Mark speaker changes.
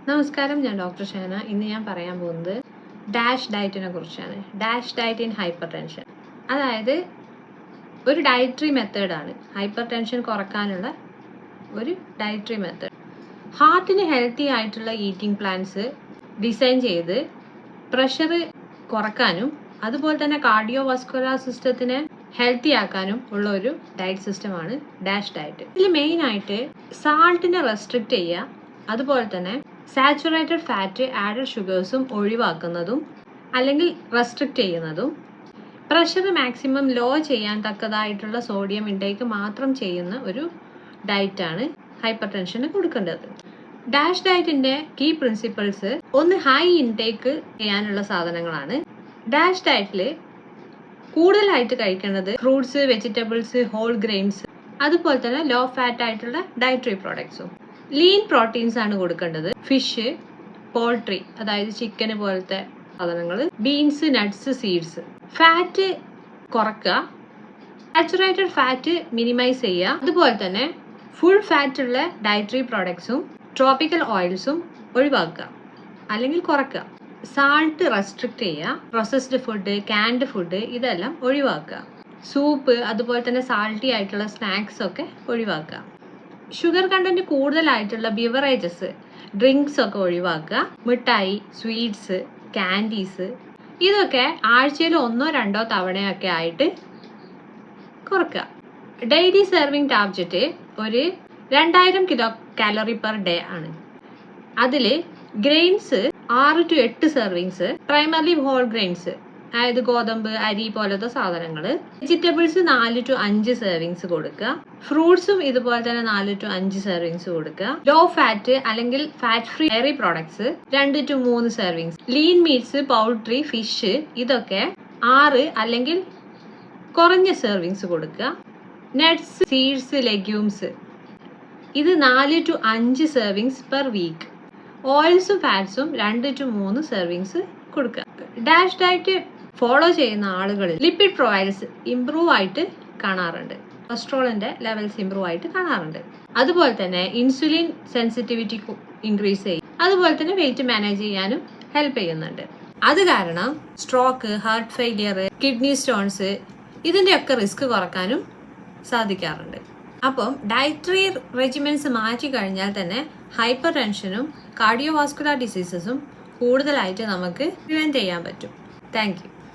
Speaker 1: നമസ്കാരം, ഞാൻ ഡോക്ടർ ഷേന. ഇന്ന് ഞാൻ പറയാൻ പോകുന്നത് ഡാഷ് ഡയറ്റിനെ കുറിച്ചാണ്. Dash diet in hyper tension. അതായത് ഒരു ഡയറ്ററി മെത്തേഡാണ് ഹൈപ്പർ ടെൻഷൻ കുറക്കാനുള്ള ഒരു ഡയറ്ററി മെത്തേഡ്. ഹാർട്ടിന് ഹെൽത്തി ആയിട്ടുള്ള ഈറ്റിംഗ് പ്ലാൻസ് ഡിസൈൻ ചെയ്ത് പ്രഷർ കുറക്കാനും അതുപോലെ തന്നെ കാർഡിയോ വാസ്കുലർ സിസ്റ്റത്തിനെ ഹെൽത്തി ആക്കാനും ഉള്ള ഒരു ഡയറ്റ് സിസ്റ്റമാണ് ഡാഷ് ഡയറ്റ്. ഇതിൽ മെയിനായിട്ട് സാൾട്ടിനെ റെസ്ട്രിക്റ്റ് ചെയ്യുക, അതുപോലെ തന്നെ സാച്ചുറേറ്റഡ് ഫാറ്റ്, ആഡഡ് ഷുഗേഴ്സും ഒഴിവാക്കുന്നതും അല്ലെങ്കിൽ റെസ്ട്രിക്റ്റ് ചെയ്യുന്നതും, പ്രഷർ മാക്സിമം ലോ ചെയ്യാൻ തക്കതായിട്ടുള്ള സോഡിയം ഇൻടേക്ക് മാത്രം ചെയ്യുന്ന ഒരു ഡയറ്റാണ് ഹൈപ്പർ ടെൻഷന് കൊടുക്കേണ്ടത്. ഡാഷ് ഡയറ്റിന്റെ കീ പ്രിൻസിപ്പിൾസ് ഒന്ന് ഹൈ ഇൻടേക്ക് ചെയ്യാനുള്ള സാധനങ്ങളാണ്. ഡാഷ് ഡയറ്റിൽ കൂടുതലായിട്ട് കഴിക്കേണ്ടത് ഫ്രൂട്ട്സ്, വെജിറ്റബിൾസ്, ഹോൾ ഗ്രെയിൻസ്, അതുപോലെ തന്നെ ലോ ഫാറ്റ് ആയിട്ടുള്ള ഡയറ്ററി പ്രോഡക്ട്സും. ലീൻ പ്രോട്ടീൻസ് ആണ് കൊടുക്കേണ്ടത്. ഫിഷ്, പോൾട്രി അതായത് ചിക്കന് പോലത്തെ സാധനങ്ങൾ, ബീൻസ്, നട്ട്സ്, സീഡ്സ്. ഫാറ്റ് കുറക്കുക, സാച്ചുറേറ്റഡ് ഫാറ്റ് മിനിമൈസ് ചെയ്യുക, അതുപോലെ തന്നെ ഫുൾ ഫാറ്റ് ഉള്ള ഡയറ്ററി പ്രോഡക്ട്സും ട്രോപ്പിക്കൽ ഓയിൽസും ഒഴിവാക്കുക അല്ലെങ്കിൽ കുറക്കുക. സാൾട്ട് റെസ്ട്രിക്റ്റ് ചെയ്യുക, പ്രോസസ്ഡ് ഫുഡ്, കാൻഡ് ഫുഡ് ഇതെല്ലാം ഒഴിവാക്കുക. സൂപ്പ്, അതുപോലെ തന്നെ സാൾട്ടി ആയിട്ടുള്ള സ്നാക്സ് ഒക്കെ ഒഴിവാക്കുക. ഷുഗർ കണ്ടന്റ് കൂടുതലായിട്ടുള്ള ബിവറേജസ്, ഡ്രിങ്ക്സ് ഒക്കെ ഒഴിവാക്കുക. മിഠായി, സ്വീറ്റ്സ്, കാൻഡീസ് ഇതൊക്കെ ആഴ്ചയിൽ 1-2 തവണയൊക്കെ ആയിട്ട് കുറക്കുക. ഡെയിലി സെർവിങ് ടാർജറ്റ് ഒരു 2000 കിലോ കാലറി പെർ ഡേ ആണ്. അതിൽ grains 6 to 8 servings, primarily whole grains അതായത് ഗോതമ്പ്, അരി പോലത്തെ സാധനങ്ങൾ. വെജിറ്റബിൾസ് 4 to 5 സെർവിങ്സ് കൊടുക്കുക. ഫ്രൂട്ട്സും ഇതുപോലെ തന്നെ 4 to 5 സെർവിങ്സ് കൊടുക്കുക. ലോ ഫാറ്റ് അല്ലെങ്കിൽ fat free diary products 2 to 3 servings. Lean meats, poultry, fish ഇതൊക്കെ 6 അല്ലെങ്കിൽ കുറഞ്ഞ സെർവിങ്സ് കൊടുക്കുക. നട്ട്സ്, സീഡ്സ്, ലെഗ്യൂംസ് ഇത് 4 to 5 സെർവിങ്സ് പെർ വീക്ക്. ഓയിൽസും ഫാറ്റ്സും 2 to 3 സെർവിങ്സ് കൊടുക്കുക. ഡാഷ് ഡയറ്റ് ഫോളോ ചെയ്യുന്ന ആളുകളിൽ ലിപ്പിഡ് പ്രൊഫൈൽസ് ഇംപ്രൂവ് ആയിട്ട് കാണാറുണ്ട്, കൊളസ്ട്രോളിന്റെ ലെവൽസ് ഇംപ്രൂവ് ആയിട്ട് കാണാറുണ്ട്. അതുപോലെ തന്നെ ഇൻസുലിൻ സെൻസിറ്റിവിറ്റി ഇൻക്രീസ് ചെയ്യും, അതുപോലെ തന്നെ വെയിറ്റ് മാനേജ് ചെയ്യാനും ഹെൽപ്പ് ചെയ്യുന്നുണ്ട്. അത് കാരണം stroke, heart failure, kidney stones ഇതിൻ്റെയൊക്കെ റിസ്ക് കുറക്കാനും സാധിക്കാറുണ്ട്. അപ്പം ഡയറ്ററി റെജിമെന്റ്സ് മാറ്റി കഴിഞ്ഞാൽ തന്നെ ഹൈപ്പർ ടെൻഷനും കാർഡിയോ വാസ്കുലർ ഡിസീസസും കൂടുതലായിട്ട് നമുക്ക് പ്രിവെന്റ് ചെയ്യാൻ പറ്റും. Thank you.